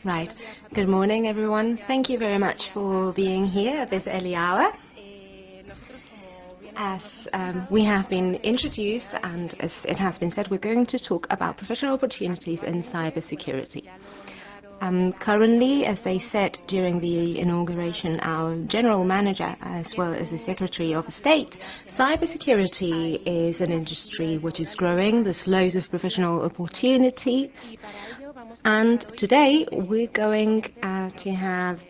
Right. Good morning, everyone. Thank you very much for being here at this early hour. As we have been introduced and as it has been said, we're going to talk about professional opportunities in cybersecurity. Currently, as they said during the inauguration, our general manager as well as the Secretary of State, cybersecurity is an industry which is growing. There's loads of professional opportunities. And today we're going to have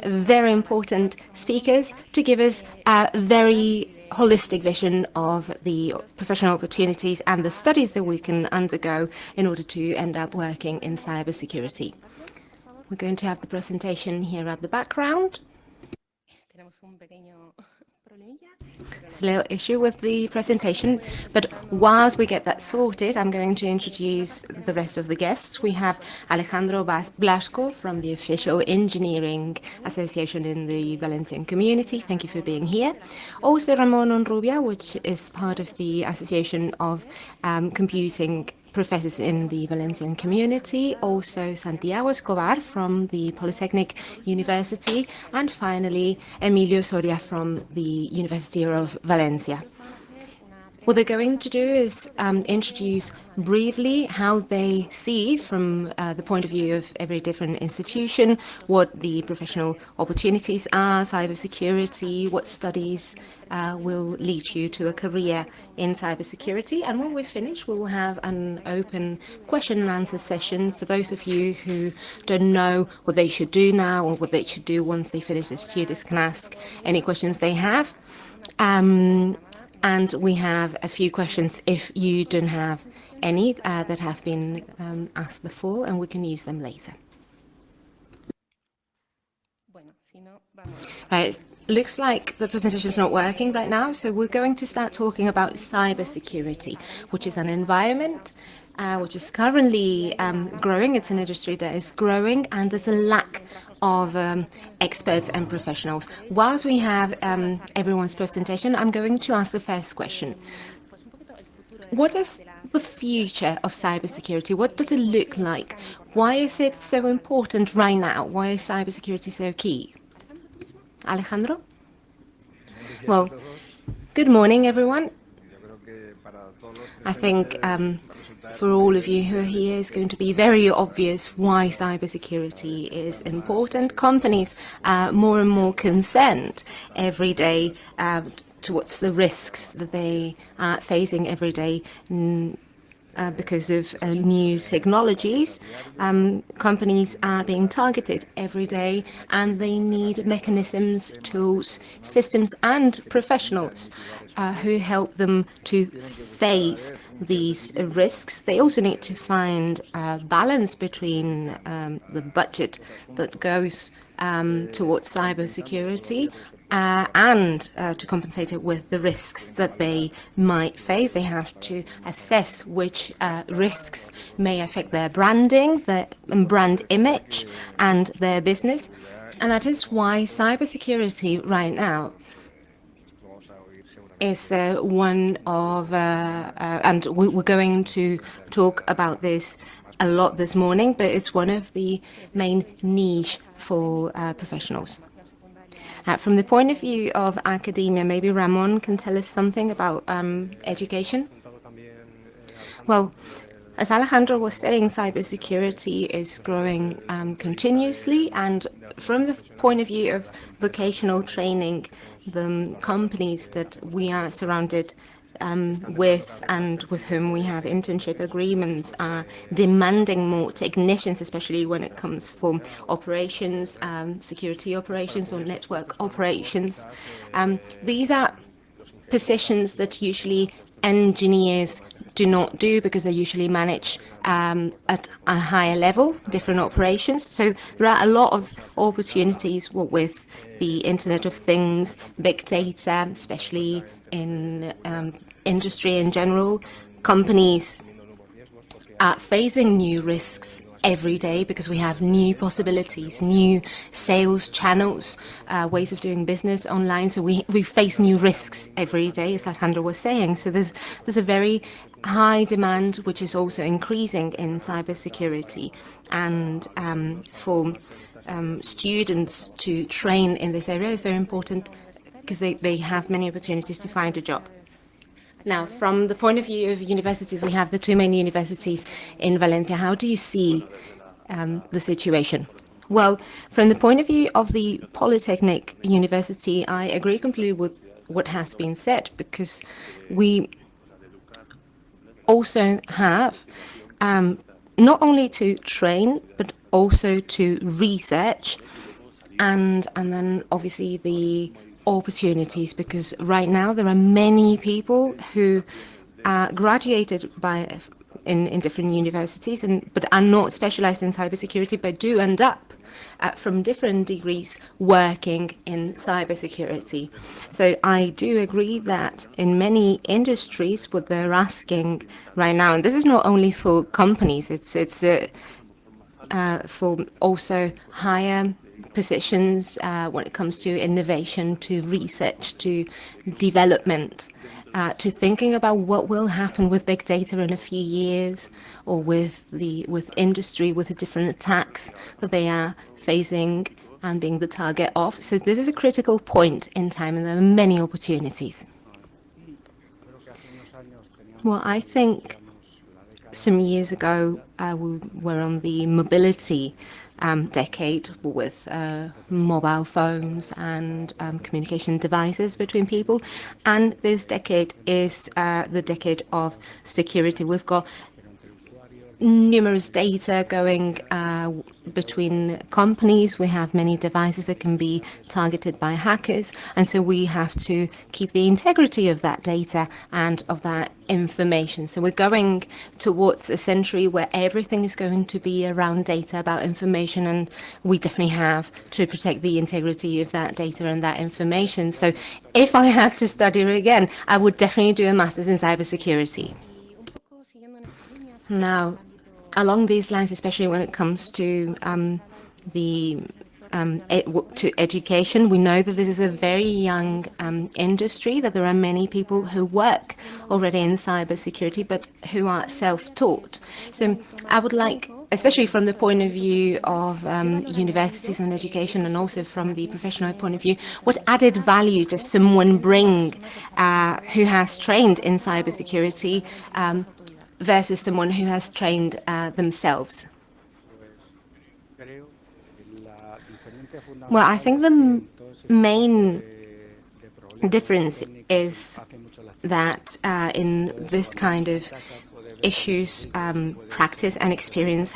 very important speakers to give us a very holistic vision of the professional opportunities and the studies that we can undergo in order to end up working in cybersecurity. We're going to have the presentation here at the background. There's a little issue with the presentation, but whilst we get that sorted, I'm going to introduce the rest of the guests. We have Alejandro Blasco from the Official Engineering Association in the Valencian community. Thank you for being here. Also Ramon Onrubia, which is part of the Association of Computing Professors in the Valencian community, also Santiago Escobar from the Polytechnic University, and finally Emilio Soria from the University of Valencia. What they're going to do is introduce briefly how they see from the point of view of every different institution what the professional opportunities are, cybersecurity, what studies will lead you to a career in cybersecurity. And when we're finished, we will have an open question and answer session for those of you who don't know what they should do now or what they should do once they finish. The students can ask any questions they have. And we have a few questions if you don't have any that have been asked before, and we can use them later. Right, looks like the presentation is not working right now, so we're going to start talking about cybersecurity, which is an environment which is currently growing. It's an industry that is growing, and there's a lack of experts and professionals. Whilst we have everyone's presentation, I'm going to ask the first question. What is the future of cybersecurity? What does it look like? Why is it so important right now? Why is cybersecurity so key? Alejandro? Well, good morning, everyone. I think for all of you who are here, it's going to be very obvious why cybersecurity is important. Companies are more and more concerned every day towards the risks that they are facing every day because of new technologies. Companies are being targeted every day, and they need mechanisms, tools, systems, and professionals who help them to face these risks. They also need to find a balance between the budget that goes towards cybersecurity and to compensate it with the risks that they might face. They have to assess which risks may affect their branding, their brand image, and their business. And that is why cybersecurity right now is one of, and we're going to talk about this a lot this morning, but it's one of the main niche for professionals. From the point of view of academia, maybe Ramon can tell us something about education. Well, as Alejandro was saying, cybersecurity is growing continuously, and from the point of view of vocational training, the companies that we are surrounded with and with whom we have internship agreements are demanding more technicians, especially when it comes from operations, security operations or network operations. These are positions that usually engineers do not do because they usually manage at a higher level, different operations. So there are a lot of opportunities with the Internet of Things, big data, especially in industry in general. Companies are facing new risks every day because we have new possibilities, new sales channels, ways of doing business online. So we face new risks every day, as Alejandro was saying. So there's a very high demand, which is also increasing in cybersecurity, and for students to train in this area is very important because they have many opportunities to find a job. Now, from the point of view of universities, we have the two main universities in Valencia. How do you see the situation? Well, from the point of view of the Polytechnic University, I agree completely with what has been said, because we also have not only to train, but also to research, and then obviously the opportunities, because right now there are many people who graduated in different universities but are not specialized in cybersecurity, but do end up from different degrees working in cybersecurity. So I do agree that in many industries, what they're asking right now, and this is not only for companies, it's for also higher positions when it comes to innovation, to research, to development, to thinking about what will happen with big data in a few years, or with industry, with the different attacks that they are facing and being the target of. So this is a critical point in time, and there are many opportunities. Well, I think some years ago we were on the mobility decade with mobile phones and communication devices between people. And this decade is the decade of security. We've got numerous data going between companies. We have many devices that can be targeted by hackers, and so we have to keep the integrity of that data and of that information. So we're going towards a century where everything is going to be around data, about information, and we definitely have to protect the integrity of that data and that information. So if I had to study again, I would definitely do a master's in cybersecurity. Now, along these lines, especially when it comes to to education, we know that this is a very young industry, that there are many people who work already in cybersecurity, but who are self-taught. So I would like, especially from the point of view of universities and education, and also from the professional point of view, what added value does someone bring who has trained in cybersecurity versus someone who has trained themselves? Well, I think the main difference is that in this kind of issues, practice and experience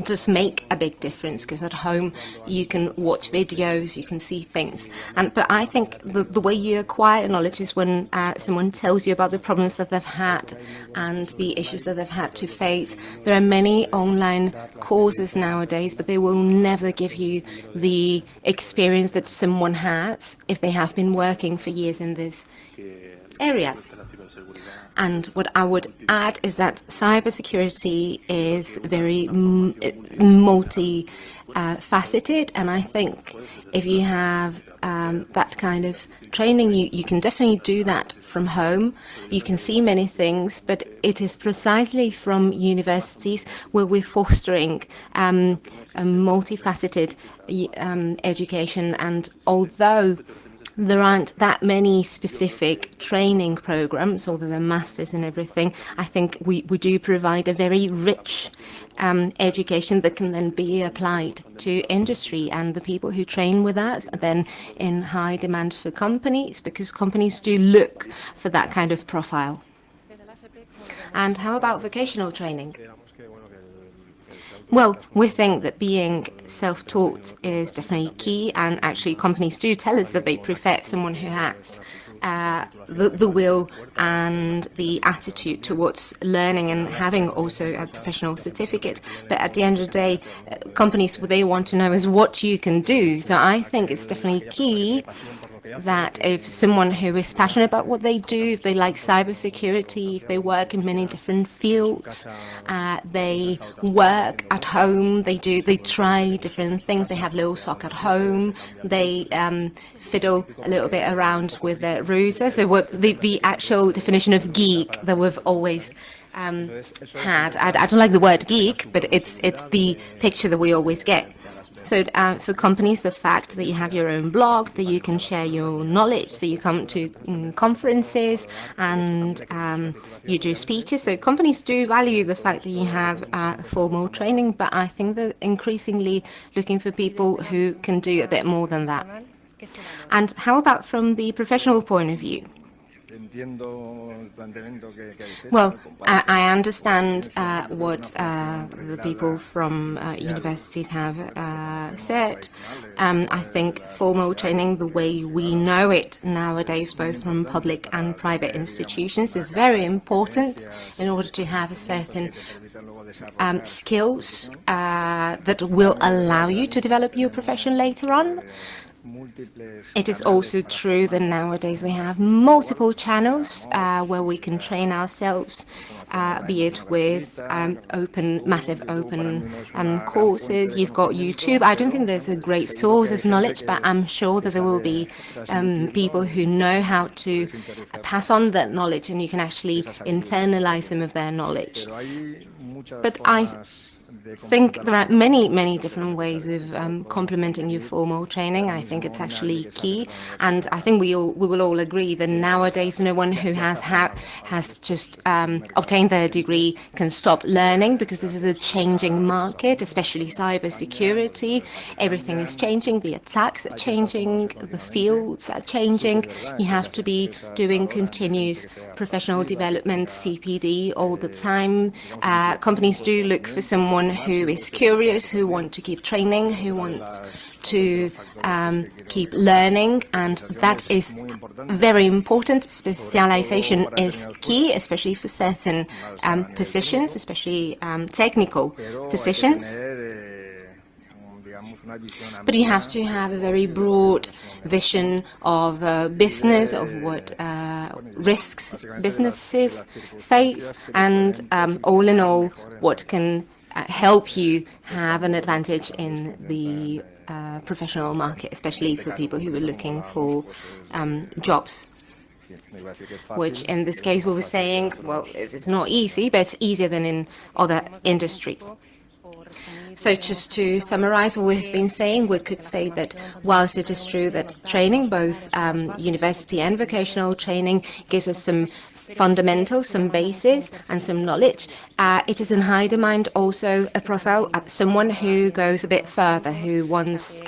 does make a big difference, because at home you can watch videos, you can see things, but I think the way you acquire knowledge is when someone tells you about the problems that they've had and the issues that they've had to face. There are many online courses nowadays, but they will never give you the experience that someone has if they have been working for years in this area. And what I would add is that cybersecurity is very multi-faceted, and I think if you have that kind of training, you can definitely do that from home. You can see many things, but it is precisely from universities where we're fostering a multifaceted education. And although there aren't that many specific training programs, although there are masters and everything, I think we do provide a very rich education that can then be applied to industry, and the people who train with us are then in high demand for companies, because companies do look for that kind of profile. And how about vocational training? Well, we think that being self-taught is definitely key, and actually companies do tell us that they prefer someone who has the will and the attitude towards learning and having also a professional certificate. But at the end of the day, companies, what they want to know is what you can do. So I think it's definitely key that if someone who is passionate about what they do, if they like cybersecurity, if they work in many different fields, they work at home, they try different things, they have little sock at home, they fiddle a little bit around with their router. So what the actual definition of geek that we've always had, I don't like the word geek, but it's the picture that we always get. So for companies, the fact that you have your own blog, that you can share your knowledge, that you come to conferences and you do speeches. So companies do value the fact that you have formal training, but I think they're increasingly looking for people who can do a bit more than that. And how about from the professional point of view? Well, I understand what the people from universities have said. I think formal training, the way we know it nowadays, both from public and private institutions, is very important in order to have a certain skills that will allow you to develop your profession later on. It is also true that nowadays we have multiple channels where we can train ourselves, be it with massive open courses. You've got YouTube. I don't think there's a great source of knowledge, but I'm sure that there will be people who know how to pass on that knowledge, and you can actually internalize some of their knowledge. But I think there are many different ways of complementing your formal training. I think it's actually key, and I think we will all agree that nowadays no one who has just obtained their degree can stop learning, because this is a changing market, especially cybersecurity. Everything is changing, the attacks are changing, the fields are changing. You have to be doing continuous professional development, CPD, all the time. Companies do look for someone who is curious, who want to keep training, who wants to keep learning, and that is very important. Specialization is key, especially for certain positions, especially technical positions. But you have to have a very broad vision of business, of what risks businesses face, and all in all, what can help you have an advantage in the professional market, especially for people who are looking for jobs. Which in this case we were saying, well, it's not easy, but it's easier than in other industries. So just to summarize what we've been saying, we could say that whilst it is true that training, both university and vocational training, gives us some fundamentals, some basis and some knowledge, it is in high demand also a profile, someone who goes a bit further, who wants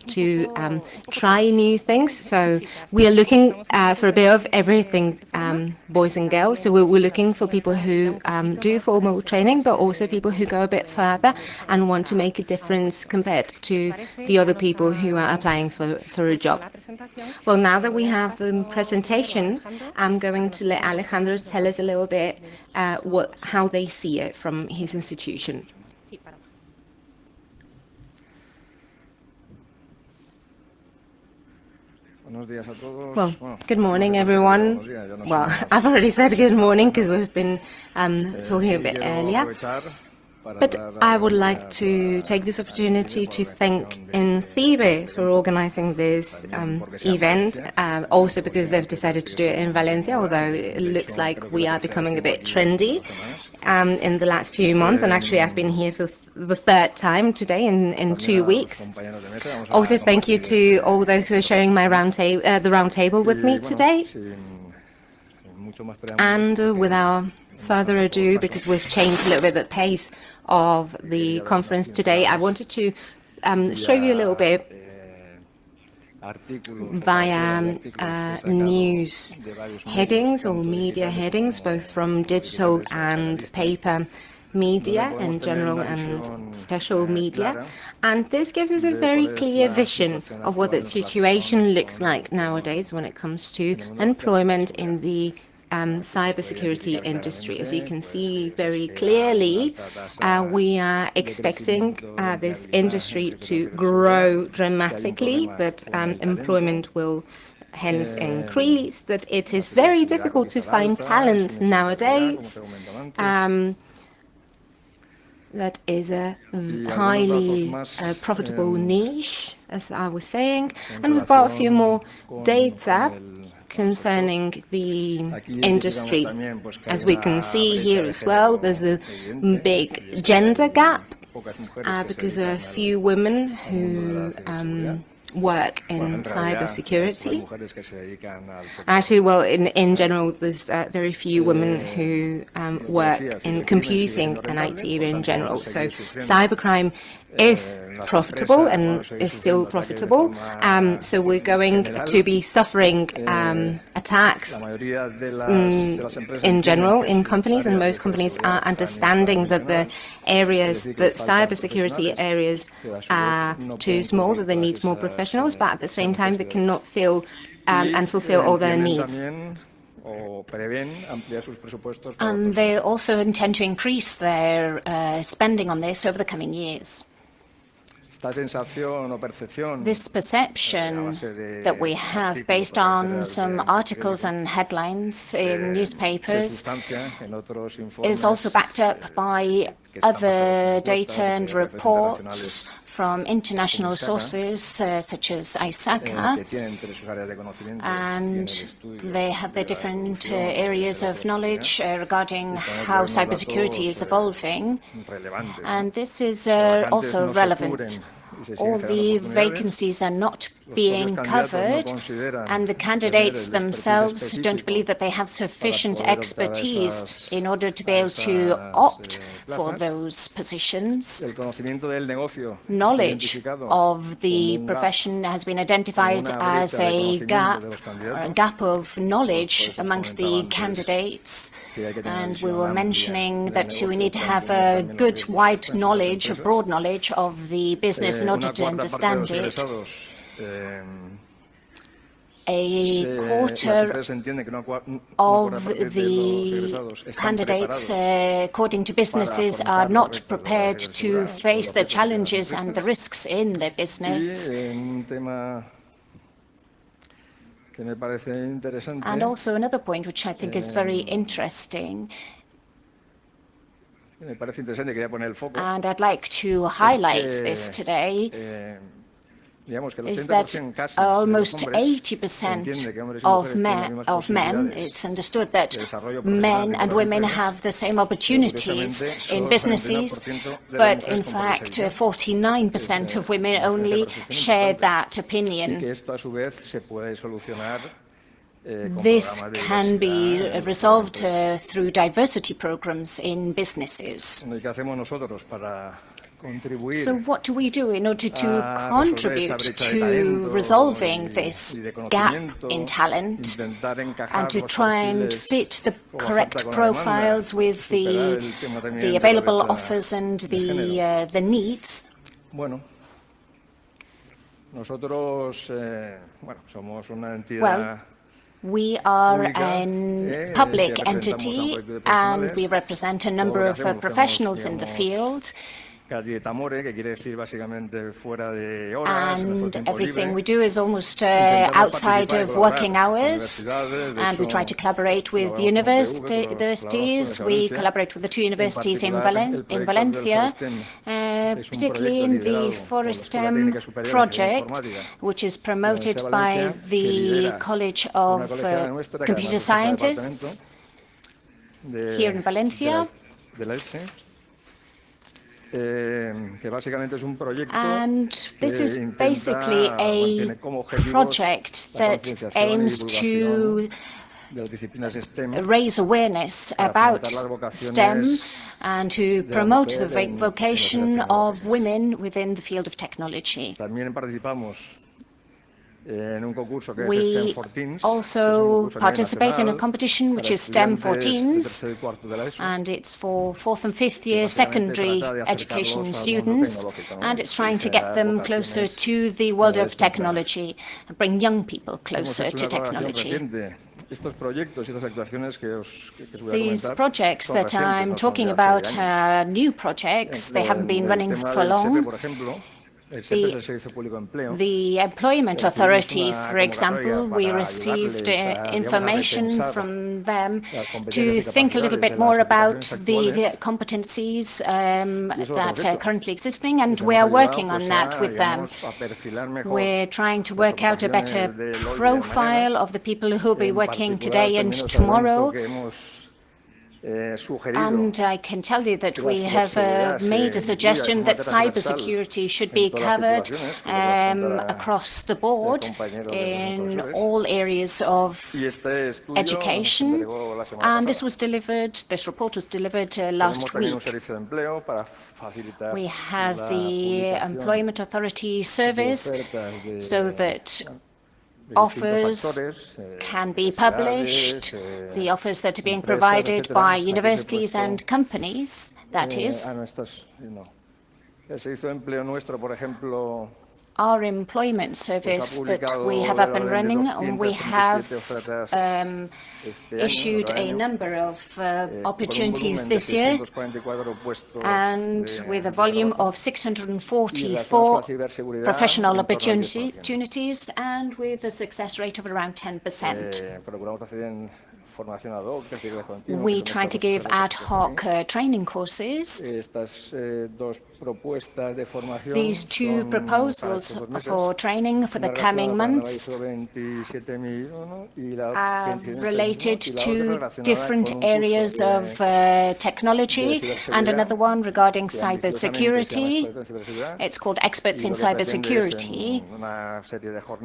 to try new things. So we are looking for a bit of everything, boys and girls. So we're looking for people who do formal training, but also people who go a bit further and want to make a difference compared to the other people who are applying for a job. Well, now that we have the presentation, I'm going to let Alejandro tell us a little bit how they see it from his institution. Well, good morning, everyone. Well, I've already said good morning because we've been talking a bit earlier. But I would like to take this opportunity to thank INCIBE for organizing this event, also because they've decided to do it in Valencia, although it looks like we are becoming a bit trendy in the last few months. And actually, I've been here for the third time today in 2 weeks. Also, thank you to all those who are sharing my the round table with me today. And without further ado, because we've changed a little bit the pace of the conference today, I wanted to show you a little bit via news headings or media headings, both from digital and paper media in general and special media. And this gives us a very clear vision of what the situation looks like nowadays when it comes to employment in the cybersecurity industry. As you can see very clearly, we are expecting this industry to grow dramatically, that employment will hence increase, that it is very difficult to find talent nowadays. That is a highly profitable niche, as I was saying. And we've got a few more data concerning the industry. As we can see here as well, there's a big gender gap because there are a few women who work in cybersecurity. Actually, well, in general, there's very few women who work in computing and IT in general. So cybercrime is profitable and is still profitable. So we're going to be suffering attacks in general in companies, and most companies are understanding that the areas, the cybersecurity areas are too small, that they need more professionals, but at the same time they cannot fill and fulfill all their needs. And they also intend to increase their spending on this over the coming years. This perception that we have, based on some articles and headlines in newspapers, is also backed up by other data and reports from international sources such as ISACA, and they have their different areas of knowledge regarding how cybersecurity is evolving, and this is also relevant. All the vacancies are not being covered, and the candidates themselves don't believe that they have sufficient expertise in order to be able to opt for those positions. Knowledge of the profession has been identified as a gap, or a gap of knowledge amongst the candidates, and we were mentioning that we need to have a good wide knowledge, a broad knowledge of the business in order to understand it. A quarter of the candidates, according to businesses, are not prepared to face the challenges and the risks in their business. And also another point which I think is very interesting, and I'd like to highlight this today, is that almost 80% of men, it's understood that men and women have the same opportunities in businesses, but in fact 49% of women only share that opinion. This can be resolved through diversity programs in businesses. So what do we do in order to contribute to resolving this gap in talent and to try and fit the correct profiles with the available offers and the needs? Well, we are a public entity and we represent a number of professionals in the field. And everything we do is almost outside of working hours, and we try to collaborate with universities. We collaborate with the two universities in Valencia, particularly in the Forestem project, which is promoted by the College of Computer Scientists here in Valencia. And this is basically a project that aims to raise awareness about STEM and to promote the vocation of women within the field of technology. We also participate in a competition which is STEM for Teens, and it's for 4th and 5th year secondary education students, and it's trying to get them closer to the world of technology and bring young people closer to technology. These projects that I'm talking about are new projects. They haven't been running for long. The Employment Authority, for example, we received information from them to think a little bit more about the competencies that are currently existing, and we are working on that with them. We're trying to work out a better profile of the people who will be working today and tomorrow. And I can tell you that we have made a suggestion that cybersecurity should be covered across the board in all areas of education. And this report was delivered last week. We have the Employment Authority service so that offers can be published, the offers that are being provided by universities and companies, that is. Our employment service that we have up and running, and we have issued a number of opportunities this year, and with a volume of 644 professional opportunities, and with a success rate of around 10%. We try to give ad hoc training courses. These two proposals for training for the coming months are related to different areas of technology, and another one regarding cybersecurity. It's called Experts in Cybersecurity,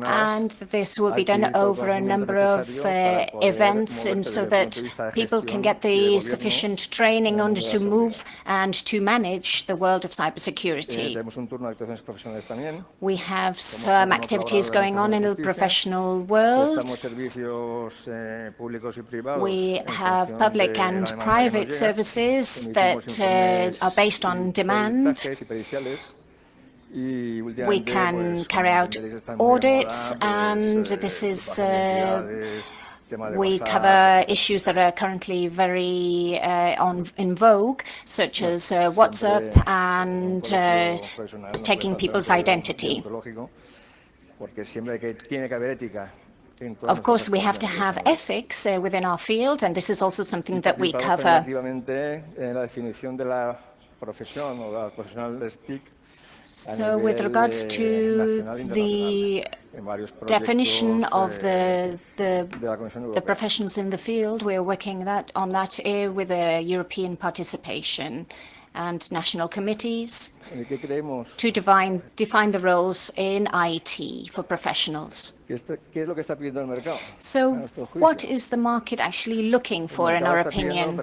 and this will be done over a number of events, and so that people can get the sufficient training in order to move and to manage the world of cybersecurity. We have some activities going on in the professional world. We have public and private services that are based on demand. We can carry out audits, and this is we cover issues that are currently very in vogue, such as WhatsApp and taking people's identity. Of course, we have to have ethics within our field, and this is also something that we cover. So with regards to the definition of the professions in the field, we're working on that with European participation and national committees to define the roles in IT for professionals. So what is the market actually looking for, in our opinion?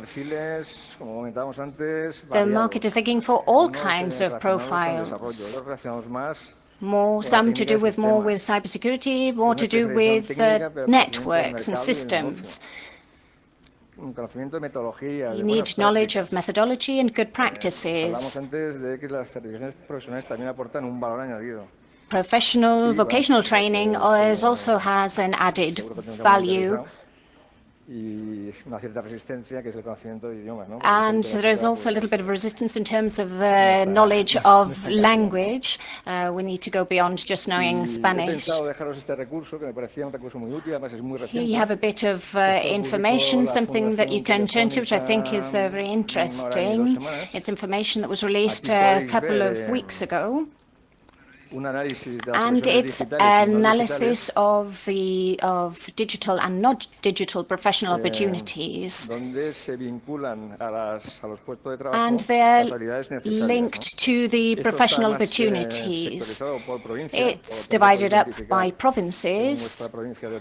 The market is looking for all kinds of profiles. Some to do with more with cybersecurity, more to do with networks and systems. You need knowledge of methodology and good practices. Professional vocational training also has an added value. And there is also a little bit of resistance in terms of the knowledge of language. We need to go beyond just knowing Spanish. Here you have a bit of information, something that you can turn to, which I think is very interesting. It's information that was released a couple of weeks ago. And it's analysis of digital and not digital professional opportunities. And they're linked to the professional opportunities. It's divided up by provinces.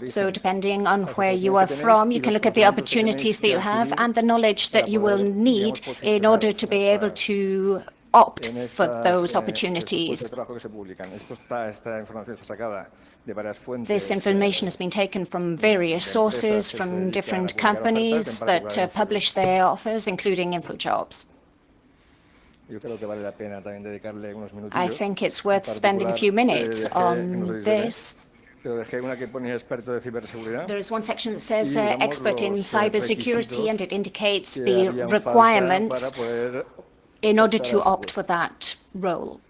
So depending on where you are from, you can look at the opportunities that you have and the knowledge that you will need in order to be able to opt for those opportunities. This information has been taken from various sources, from different companies that publish their offers, including InfoJobs. I think it's worth spending a few minutes on this. There is one section that says expert in cybersecurity, and it indicates the requirements in order to opt for that role.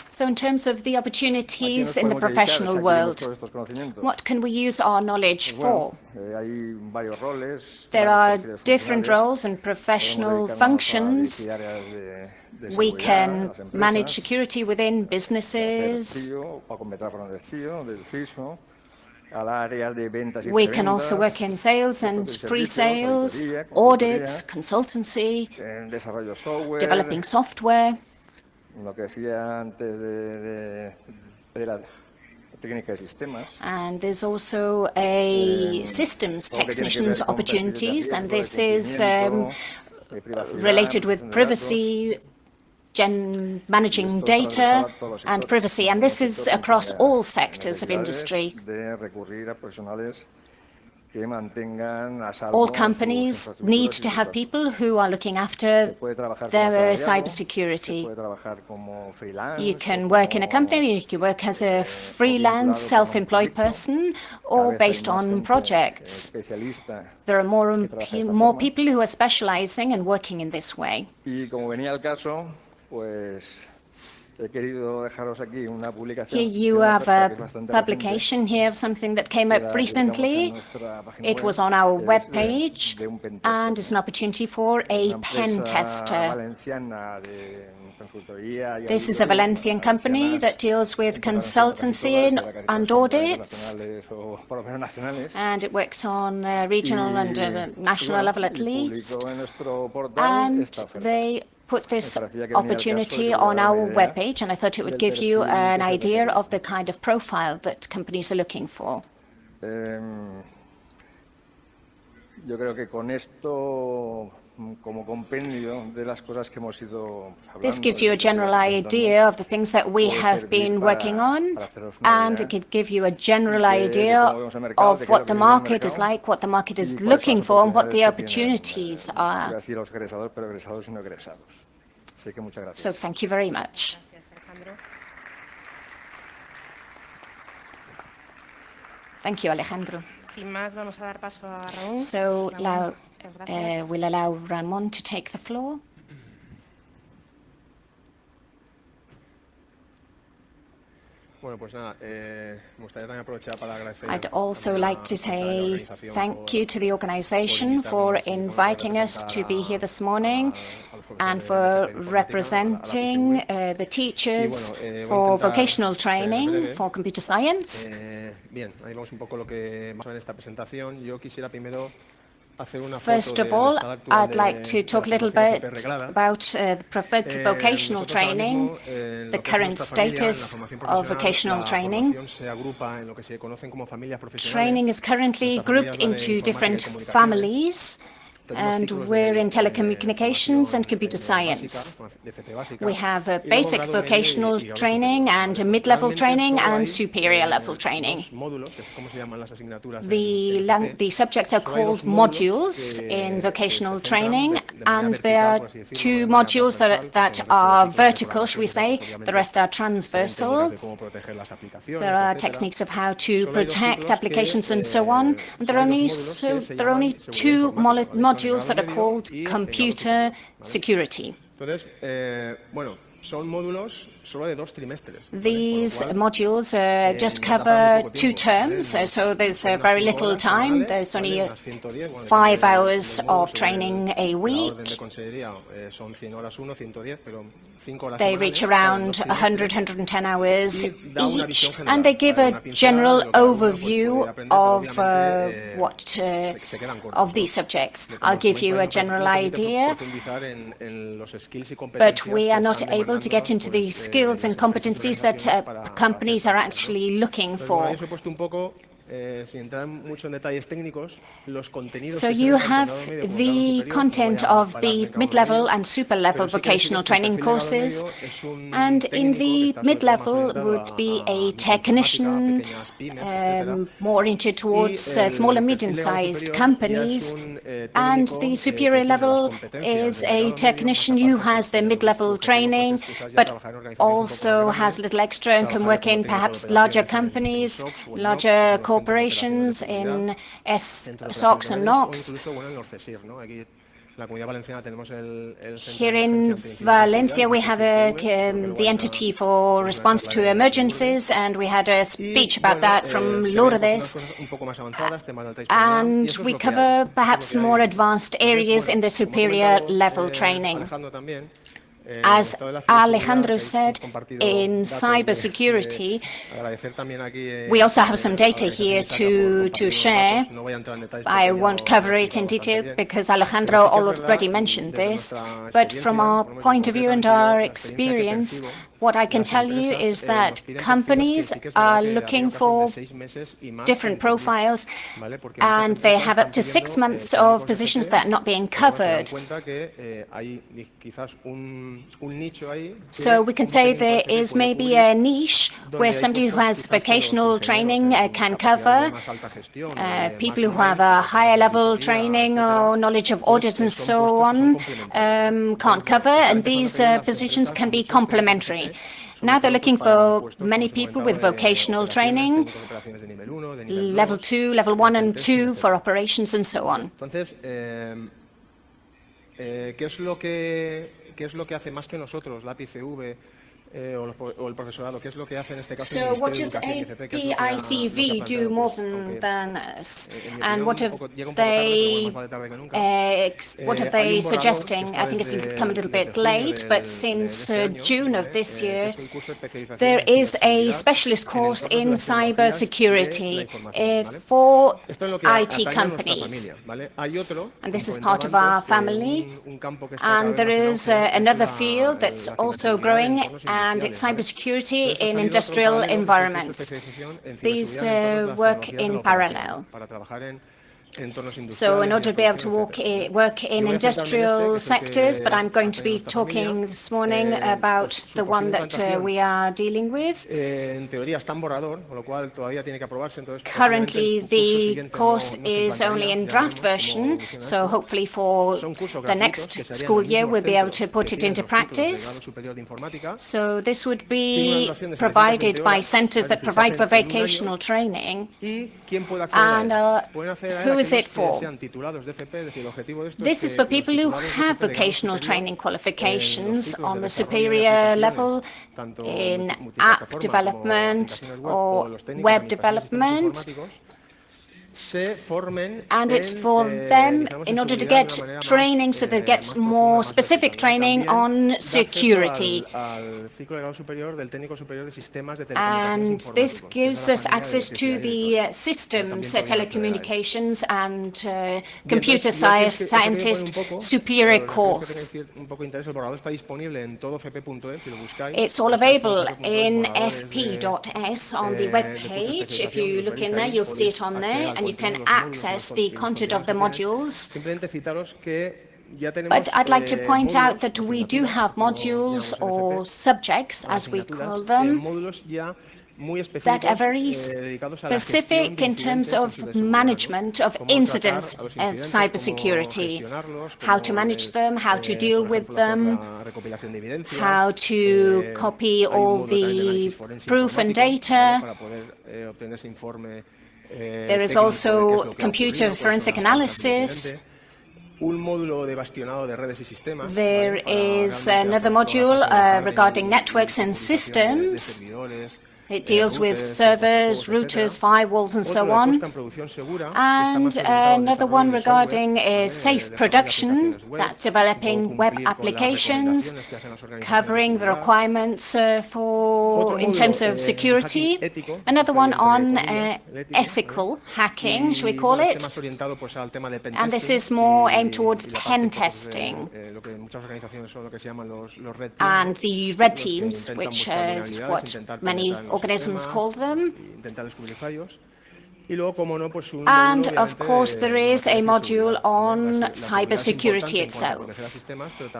So in terms of the opportunities in the professional world, what can we use our knowledge for? There are different roles and professional functions. We can manage security within businesses. We can also work in sales and pre-sales, audits, consultancy, developing software. And there's also a systems technician's opportunities, and this is related with privacy, managing data and privacy, and this is across all sectors of industry. All companies need to have people who are looking after their cybersecurity. You can work in a company, you can work as a freelance, self-employed person, or based on projects. There are more people who are specializing and working in this way. Here you have a publication here of something that came up recently. It was on our webpage, and it's an opportunity for a pen tester. This is a Valencian company that deals with consultancy and audits, and it works on regional and national level at least, and they put this opportunity on our webpage, and I thought it would give you an idea of the kind of profile that companies are looking for. This gives you a general idea of the things that we have been working on, and it could give you a general idea of what the market is like, what the market is looking for, and what the opportunities are. So thank you very much. Thank you, Alejandro. So now we'll allow Ramon to take the floor. I'd also like to say thank you to the organization for inviting us to be here this morning and for representing the teachers for vocational training for computer science. First of all, I'd like to talk a little bit about vocational training, the current status of vocational training. Training is currently grouped into different families, and we're in telecommunications and computer science. We have a basic vocational training and a mid-level training and superior level training. The subjects are called modules in vocational training, and there are two modules that are vertical, shall we say, the rest are transversal. There are techniques of how to protect applications and so on. And there are only two modules that are called computer security. These modules just cover 2 terms, so there's very little time. There's only 5 hours of training a week. They reach around 100, 110 hours each, and they give a general overview of these subjects. I'll give you a general idea, but we are not able to get into the skills and competencies that companies are actually looking for. So you have the content of the mid-level and super-level vocational training courses, and in the mid-level would be a technician, more oriented towards small and medium-sized companies, and the superior level is a technician who has the mid-level training, but also has a little extra and can work in perhaps larger companies, larger corporations in SOX and NOX. Here in Valencia, we have the entity for response to emergencies, and we had a speech about that from Lourdes. And we cover perhaps more advanced areas in the superior level training. As Alejandro said, in cybersecurity, we also have some data here to share. I won't cover it in detail because Alejandro already mentioned this, but from our point of view and our experience, what I can tell you is that companies are looking for different profiles, and they have up to 6 months of positions that are not being covered. So we can say there is maybe a niche where somebody who has vocational training can cover. People who have a higher level training or knowledge of audits and so on can't cover, and these positions can be complementary. Now they're looking for many people with vocational training, level 2, level 1 and 2 for operations and so on. ¿Qué es lo que hace más que nosotros, la APICV o el profesorado? ¿Qué es lo que hace en este caso So what does APICV do more than us? And what are they suggesting? I think it's come a little bit late, but since June of this year, there is a specialist course in cybersecurity for IT companies. And this is part of our family. And there is another field that's also growing, and it's cybersecurity in industrial environments. These work in parallel. So in order to be able to work in industrial sectors, but I'm going to be talking this morning about the one that we are dealing with. Currently, the course is only in draft version, so hopefully for the next school year we'll be able to put it into practice. So this would be provided by centers that provide for vocational training. And who is it for? This is for people who have vocational training qualifications on the superior level in app development or web development. And it's for them in order to get training so they get more specific training on security. And this gives us access to the systems, telecommunications and computer scientist superior course. It's all available in fp.s on the web page. If you look in there, you'll see it on there, and you can access the content of the modules. But I'd like to point out that we do have modules or subjects, as we call them, that are very specific in terms of management of incidents of cybersecurity, how to manage them, how to deal with them, how to copy all the proof and data. There is also computer forensic analysis. There is another module regarding networks and systems. It deals with servers, routers, firewalls, and so on. And another one regarding safe production, that's developing web applications, covering the requirements in terms of security. Another one on ethical hacking, should we call it? And this is more aimed towards pen testing. And the red teams, which is what many organisms call them. And of course, there is a module on cybersecurity itself.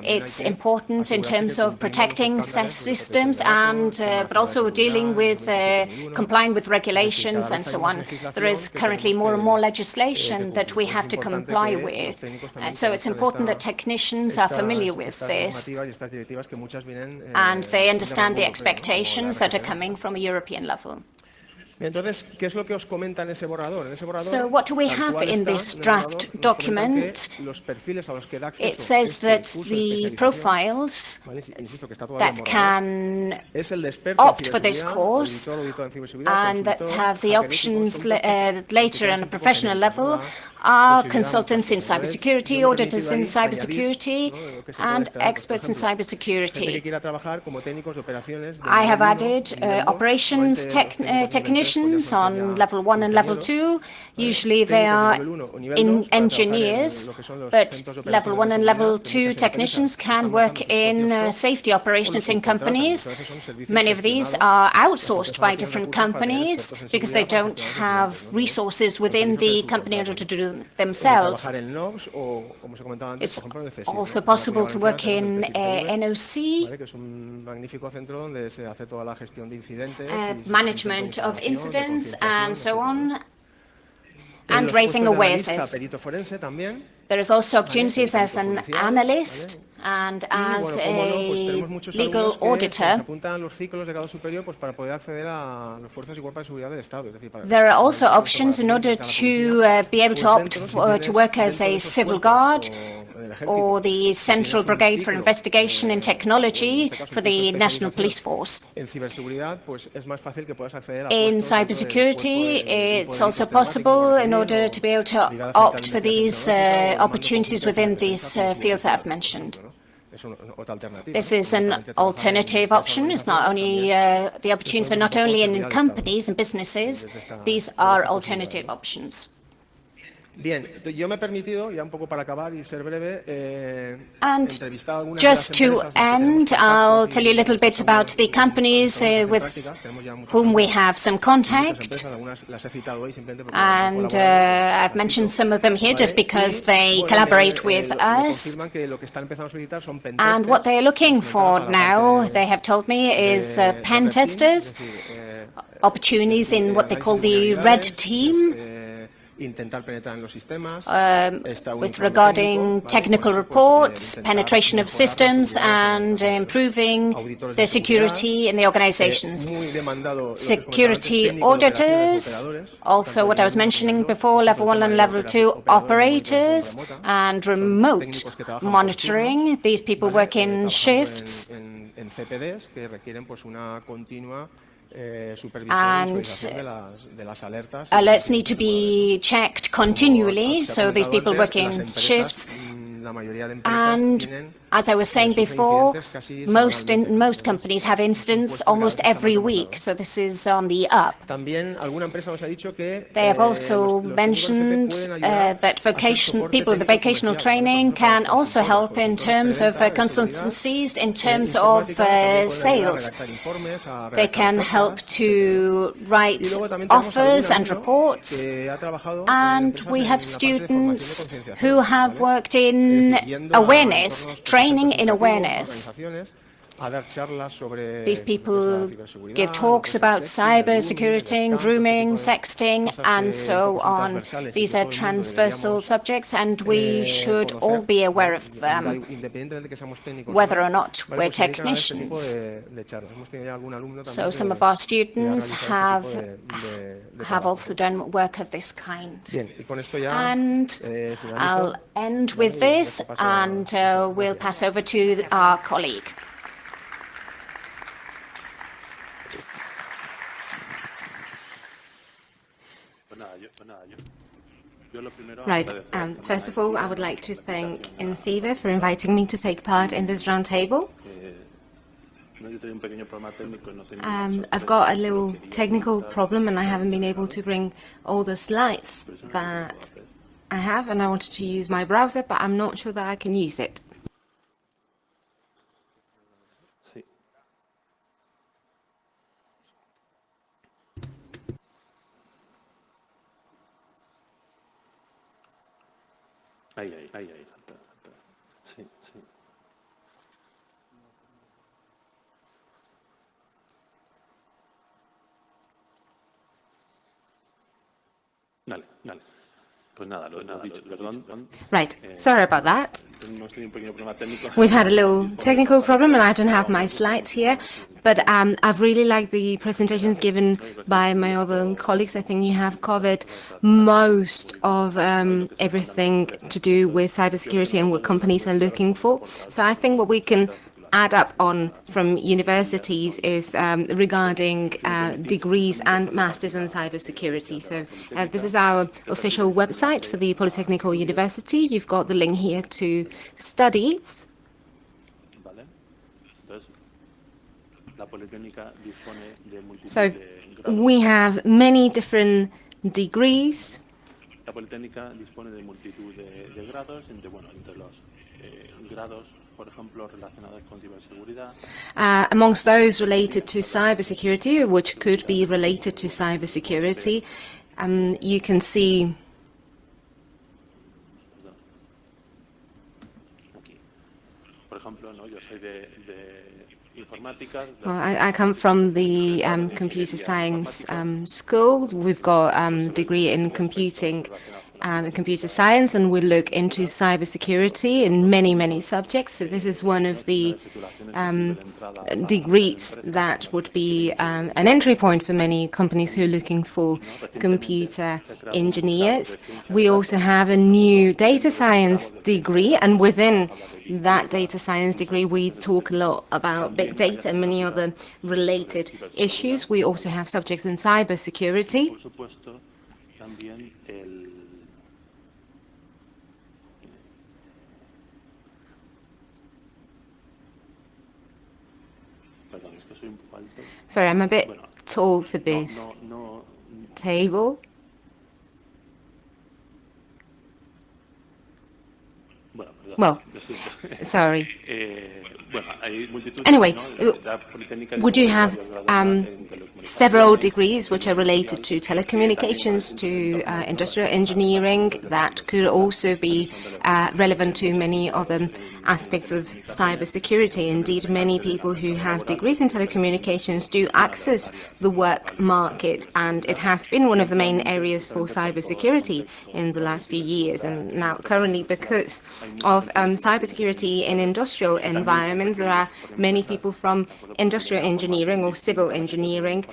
It's important in terms of protecting systems and but also dealing with complying with regulations and so on. There is currently more and more legislation that we have to comply with. So it's important that technicians are familiar with this and they understand the expectations that are coming from a European level. So what do we have in this draft document? It says that the profiles that can opt for this course and that have the options later on a professional level are consultants in cybersecurity, auditors in cybersecurity, and experts in cybersecurity. I have added operations technicians on level 1 and level 2. Usually they are engineers, but level 1 and level 2 technicians can work in safety operations in companies. Many of these are outsourced by different companies because they don't have resources within the company in order to do them themselves. It's also possible to work in NOC, management of incidents and so on, and raising awareness. There is also opportunities as an analyst and as a legal auditor. There are also options in order to be able to opt to work as a civil guard or the Central Brigade for Investigation in Technology for the National Police Force. In cybersecurity, it's also possible in order to be able to opt for these opportunities within these fields that I've mentioned. This is an alternative option. It's not only the opportunities are not only in companies and businesses. These are alternative options. And just to end, I'll tell you a little bit about the companies with whom we have some contact. And I've mentioned some of them here just because they collaborate with us. And what they're looking for now, they have told me, is pen testers, opportunities in what they call the red team, with regarding technical reports, penetration of systems, and improving the security in the organizations. Security auditors, also what I was mentioning before, level 1 and level 2 operators, and remote monitoring. These people work in shifts. And alerts need to be checked continually, so these people work in shifts. And as I was saying before, most companies have incidents almost every week, so this is on the up. They have also mentioned that people with the vocational training can also help in terms of consultancies, in terms of sales. They can help to write offers and reports, and we have students who have worked in awareness, training in awareness. These people give talks about cybersecurity, grooming, sexting, and so on. These are transversal subjects, and we should all be aware of them, whether or not we're technicians. So some of our students have also done work of this kind. And I'll end with this, and we'll pass over to our colleague. Right. First of all, I would like to thank Infive for inviting me to take part in this roundtable. I've got a little technical problem and I haven't been able to bring all the slides that I have, and I wanted to use my browser, but I'm not sure that I can use it. Ahí, falta. Sí. Dale. Pues nada, lo dicho, perdón. Right, sorry about that. Hemos tenido un pequeño problema técnico. We've had a little technical problem and I don't have my slides here, but I've really liked the presentations given by my other colleagues. I think you have covered most of everything to do with cybersecurity and what companies are looking for. So I think what we can add up on from universities is regarding degrees and masters on cybersecurity. So this is our official website for the Polytechnical University. You've got the link here to studies. So we have many different degrees. La Politécnica dispone de multitud de grados, entre los grados, por ejemplo, relacionados con ciberseguridad. Amongst those related to cybersecurity, which could be related to cybersecurity, you can see Aquí. Por ejemplo, yo soy de informática. Well, I come from the computer science school. We've got a degree in computing and computer science, and we look into cybersecurity in many subjects. So this is one of the degrees that would be an entry point for many companies who are looking for computer engineers. We also have a new data science degree, and within that data science degree, we talk a lot about big data and many other related issues. We also have subjects in cybersecurity. Sorry, I'm a bit tall for this table. Well, sorry. Anyway, we do have several degrees which are related to telecommunications, to industrial engineering, that could also be relevant to many other aspects of cybersecurity. Indeed, many people who have degrees in telecommunications do access the work market, and it has been one of the main areas for cybersecurity in the last few years. And now, currently, because of cybersecurity in industrial environments, there are many people from industrial engineering or civil engineering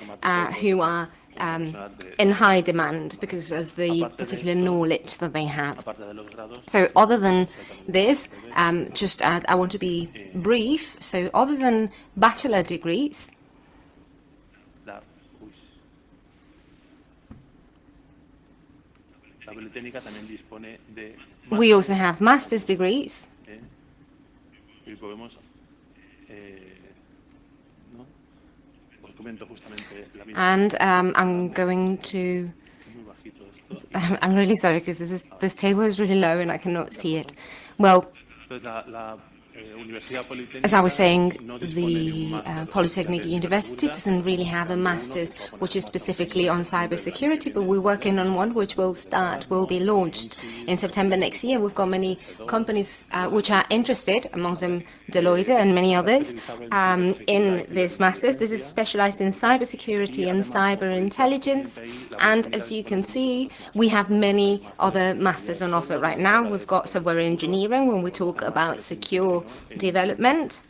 who are in high demand because of the particular knowledge that they have. So other than this, I want to be brief. So other than bachelor degrees, we also have master's degrees. And I'm going to... I'm really sorry because this table is really low and I cannot see it. Well, as I was saying, the Polytechnic University doesn't really have a master's which is specifically on cybersecurity, but we're working on one which will be launched in September next year. We've got many companies which are interested, amongst them Deloitte and many others, in this master's. This is specialized in cybersecurity and cyber intelligence, and as you can see, we have many other masters on offer right now. We've got software engineering when we talk about secure development,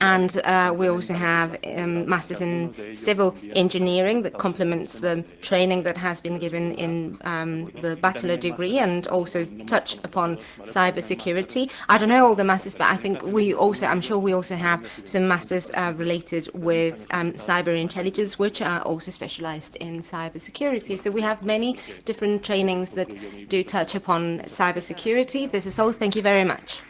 and we also have masters in civil engineering that complements the training that has been given in the bachelor degree, and also touch upon cybersecurity. I don't know all the masters, but I think I'm sure we also have some masters related with cyber intelligence, which are also specialized in cybersecurity. So we have many different trainings that do touch upon cybersecurity. This is all. Thank you very much.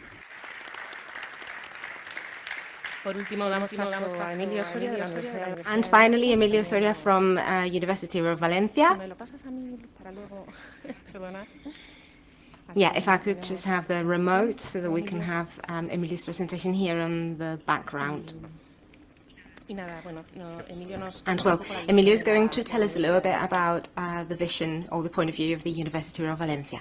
And finally, Emilio Soria from University of Valencia. Yeah, if I could just have the remote so that we can have Emilio's presentation here on the background. And well, Emilio is going to tell us a little bit about the vision or the point of view of the University of Valencia.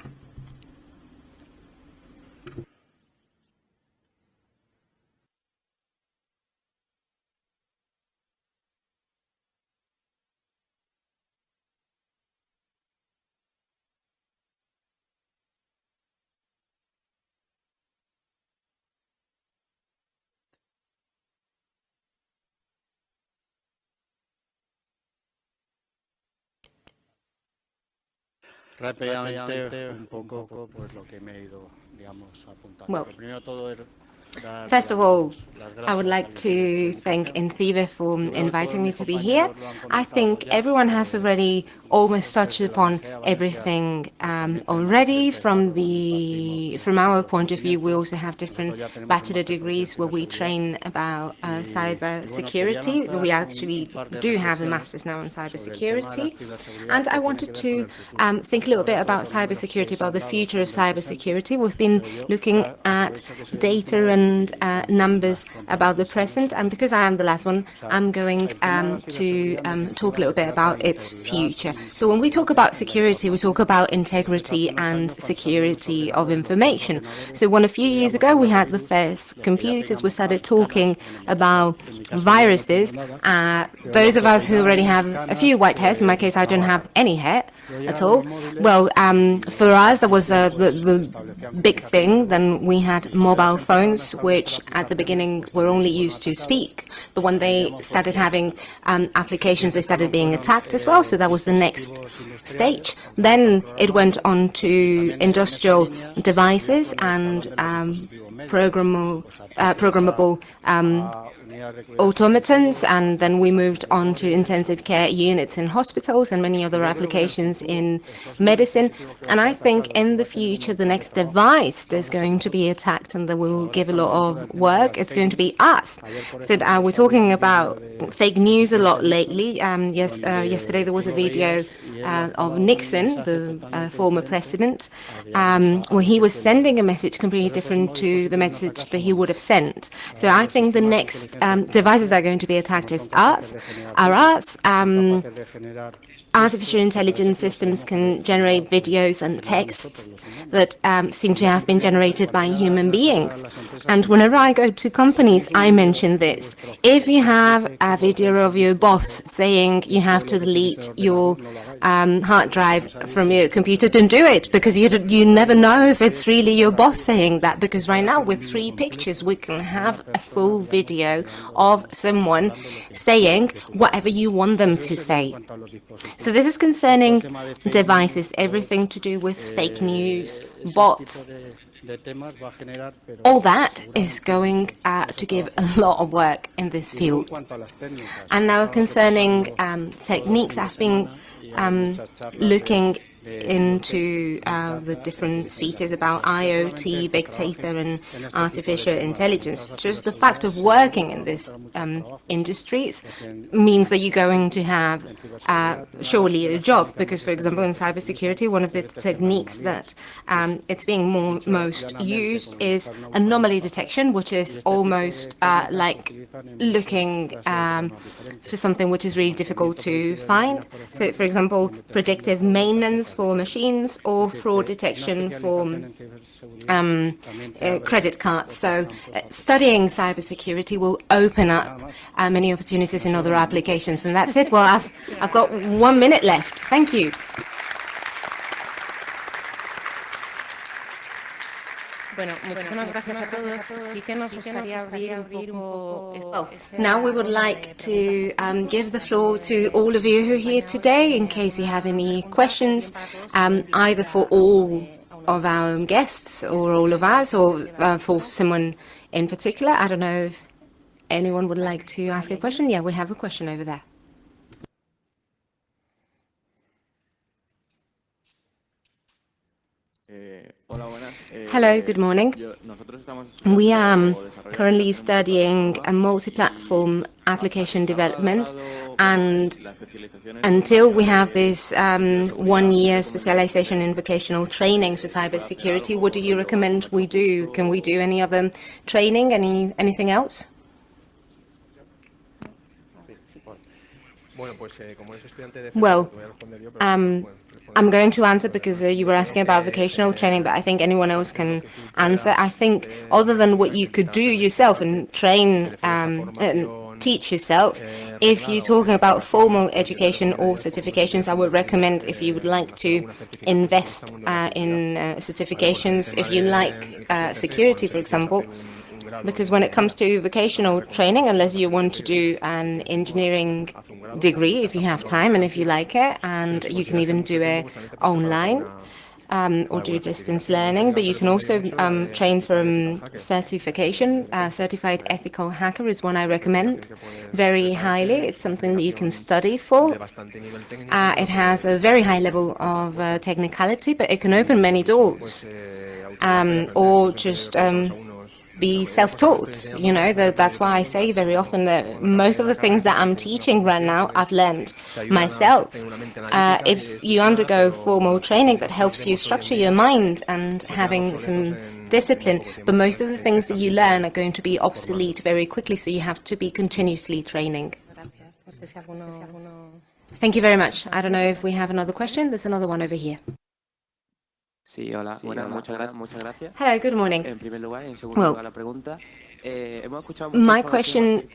Rápidamente, un poco, pues lo que me he ido, digamos, apuntando. Well, Primero todo, first of all, I would like to thank Encibe for inviting me to be here. I think everyone has already almost touched upon everything already. From our point of view, we also have different bachelor degrees where we train about cybersecurity. We actually do have a master's now in cybersecurity. And I wanted to think a little bit about cybersecurity, about the future of cybersecurity. We've been looking at data and numbers about the present, and because I am the last one, I'm going to talk a little bit about its future. So when we talk about security, we talk about integrity and security of information. So when a few years ago we had the first computers, we started talking about viruses. Those of us who already have a few white hairs, in my case I don't have any hair at all, well, for us that was the big thing. Then we had mobile phones, which at the beginning were only used to speak, but when they started having applications, they started being attacked as well, so that was the next stage. Then it went on to industrial devices and programmable automatons, and then we moved on to intensive care units in hospitals and many other applications in medicine. And I think in the future, the next device that's going to be attacked and that will give a lot of work, it's going to be us. So we're talking about fake news a lot lately. Yesterday there was a video of Nixon, the former president, where he was sending a message completely different to the message that he would have sent. So I think the next devices that are going to be attacked are us. Artificial intelligence systems can generate videos and texts that seem to have been generated by human beings. And whenever I go to companies, I mention this. If you have a video of your boss saying you have to delete your hard drive from your computer, don't do it, because you never know if it's really your boss saying that, because right now with 3 pictures we can have a full video of someone saying whatever you want them to say. So this is concerning devices, everything to do with fake news, bots. All that is going to give a lot of work in this field. And now concerning techniques, I've been looking into the different speeches about IoT, big data and artificial intelligence. Just the fact of working in this industries means that you're going to have surely a job, because for example in cybersecurity one of the techniques that it's being most used is anomaly detection, which is almost like looking for something which is really difficult to find. So for example predictive maintenance for machines or fraud detection for credit cards. So studying cybersecurity will open up many opportunities in other applications. And that's it. Well, I've got 1 minute left. Thank you. Well, now we would like to give the floor to all of you who are here today, in case you have any questions, either for all of our guests or all of us, or for someone in particular. I don't know if anyone would like to ask a question. Yeah, we have a question over there. Hello, good morning. We are currently studying a multi-platform application development, and until we have this 1-year specialization in vocational training for cybersecurity, what do you recommend we do? Can we do any other training, anything else? Well, I'm going to answer because you were asking about vocational training, but I think anyone else can answer. I think other than what you could do yourself and train and teach yourself, if you're talking about formal education or certifications, I would recommend, if you would like to invest in certifications, if you like security, for example, Because when it comes to vocational training, unless you want to do an engineering degree, if you have time and if you like it, and you can even do it online, or do distance learning, but you can also train for certification. Certified Ethical Hacker is one I recommend very highly. It's something that you can study for. It has a very high level of technicality, but it can open many doors. Or just be self-taught, you know, that's why I say very often that most of the things that I'm teaching right now, I've learned myself. If you undergo formal training, that helps you structure your mind and having some discipline, but most of the things that you learn are going to be obsolete very quickly, so you have to be continuously training. Thank you very much. I don't know if we have another question. There's another one over here. Sí, hola. Bueno, muchas gracias. Hello, good morning. En primer lugar, en segundo lugar, la pregunta. My question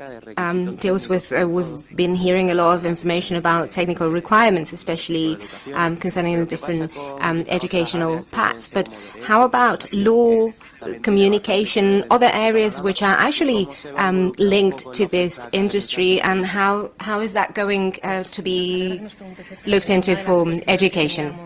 deals with, we've been hearing a lot of information about technical requirements, especially concerning the different educational paths. But how about law, communication, other areas which are actually linked to this industry, and how is that going to be looked into for education?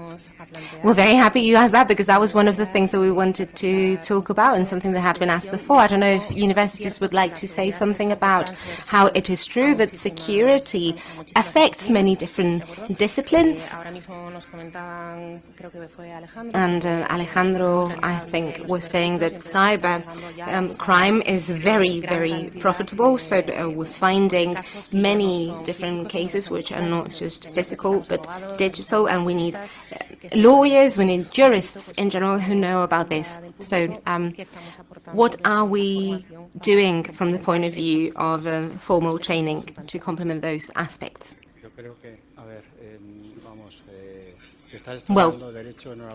We're very happy you asked that, because that was one of the things that we wanted to talk about and something that had been asked before. I don't know if universities would like to say something about how it is true that security affects many different disciplines. And Alejandro, I think, was saying that cyber crime is very, very profitable. So we're finding many different cases which are not just physical but digital, and we need lawyers, we need jurists in general who know about this. So what are we doing from the point of view of formal training to complement those aspects? Well,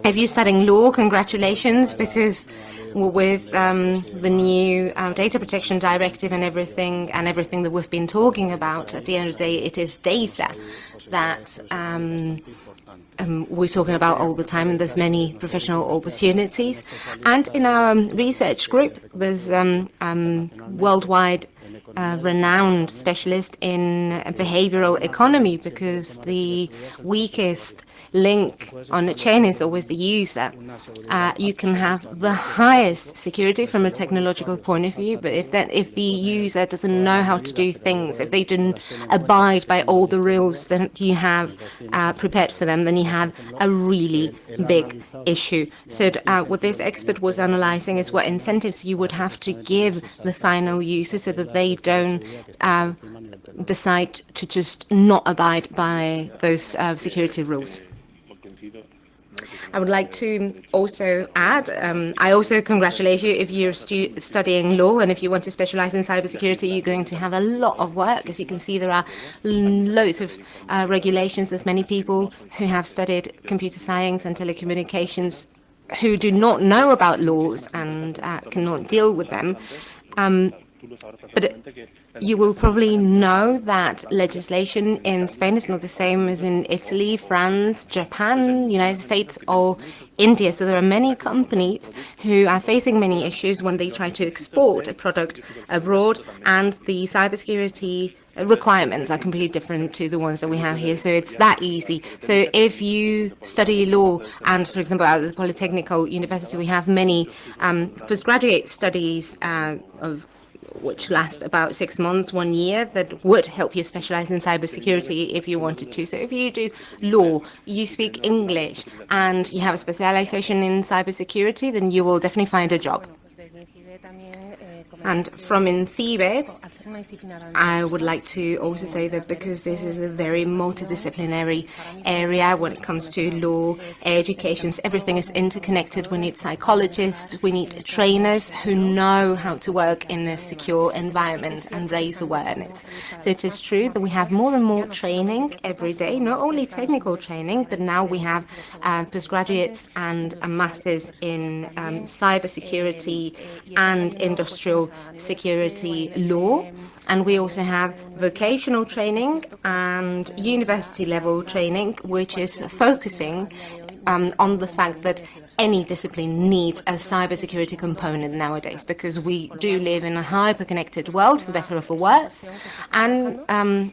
if you're studying law, congratulations, because with the new data protection directive and everything that we've been talking about, at the end of the day, it is data that we're talking about all the time, and there's many professional opportunities. And in our research group, there's worldwide renowned specialist in behavioral economy, because the weakest link on a chain is always the user. You can have the highest security from a technological point of view, but if the user doesn't know how to do things, if they didn't abide by all the rules that you have prepared for them, then you have a really big issue. So what this expert was analyzing is what incentives you would have to give the final user so that they don't decide to just not abide by those security rules. I would like to also add, I also congratulate you if you're studying law, and if you want to specialize in cybersecurity, you're going to have a lot of work. As you can see, there are loads of regulations. There's many people who have studied computer science and telecommunications who do not know about laws and cannot deal with them. But you will probably know that legislation in Spain is not the same as in Italy, France, Japan, United States, or India. So there are many companies who are facing many issues when they try to export a product abroad, and the cybersecurity requirements are completely different to the ones that we have here. So it's that easy. So if you study law, and for example at the Polytechnical University we have many postgraduate studies of which last about 6 months, 1 year, that would help you specialize in cybersecurity if you wanted to. So if you do law, you speak English, and you have a specialization in cybersecurity, then you will definitely find a job. And from INCIBE, I would like to also say that because this is a very multidisciplinary area when it comes to law, education, everything is interconnected. We need psychologists, we need trainers who know how to work in a secure environment and raise awareness. So it is true that we have more and more training every day, not only technical training, but now we have postgraduates and a master's in cybersecurity and industrial security law, and we also have vocational training and university level training, which is focusing on the fact that any discipline needs a cybersecurity component nowadays, because we do live in a hyper-connected world, for better or for worse. And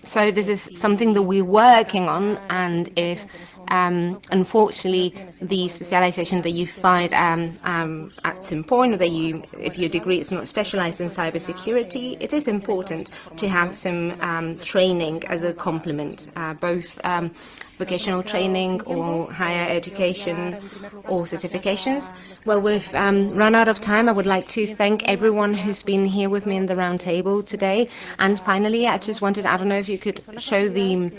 so this is something that we're working on, and if unfortunately the specialization that you find at some point, or that if your degree is not specialized in cybersecurity, it is important to have some training as a complement, both vocational training or higher education or certifications. Well, we've run out of time. I would like to thank everyone who's been here with me in the round table today. And finally, I just wanted, I don't know if you could show the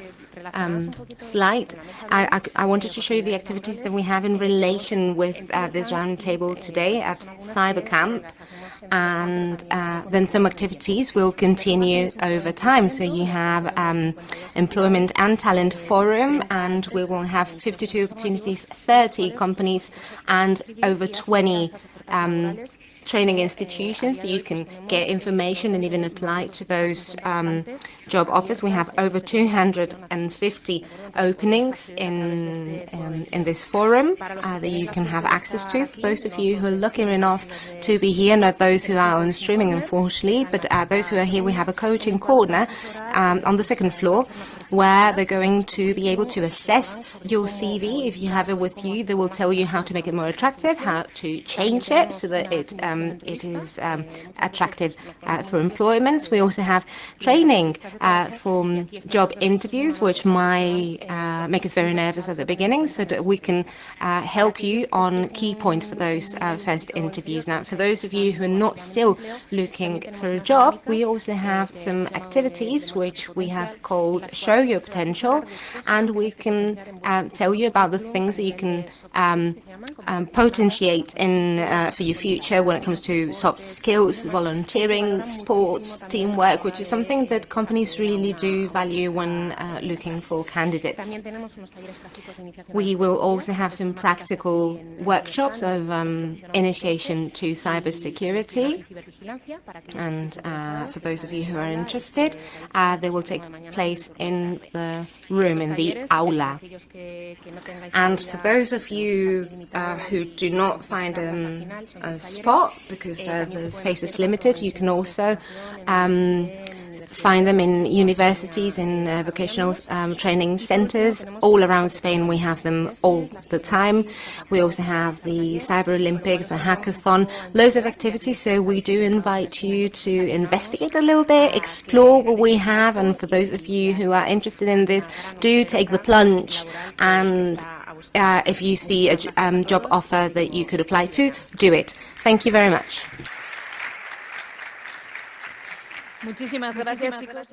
slide. I wanted to show you the activities that we have in relation with this round table today at CyberCamp. And then some activities will continue over time. So you have Employment and Talent Forum, and we will have 52 opportunities, 30 companies, and over 20 training institutions, so you can get information and even apply to those job offers. We have over 250 openings in this forum that you can have access to. For those of you who are lucky enough to be here, not those who are on streaming, unfortunately, but those who are here, we have a coaching corner on the second floor, where they're going to be able to assess your CV. If you have it with you, they will tell you how to make it more attractive, how to change it so that it is attractive for employment. We also have training for job interviews, which might make us very nervous at the beginning, so that we can help you on key points for those first interviews. Now, for those of you who are not still looking for a job, we also have some activities which we have called Show Your Potential, and we can tell you about the things that you can potentiate in for your future when it comes to soft skills, volunteering, sports, teamwork, which is something that companies really do value when looking for candidates. We will also have some practical workshops of initiation to cybersecurity, and for those of you who are interested, they will take place in the room, in the aula. And for those of you who do not find a spot because the space is limited, you can also find them in universities, in vocational training centers all around Spain. We have them all the time. We also have the Cyber Olympics, the hackathon, loads of activities. So we do invite you to investigate a little bit, explore what we have. And for those of you who are interested in this, do take the plunge. And if you see a job offer that you could apply to, do it. Thank you very much. Muchísimas gracias, chicos.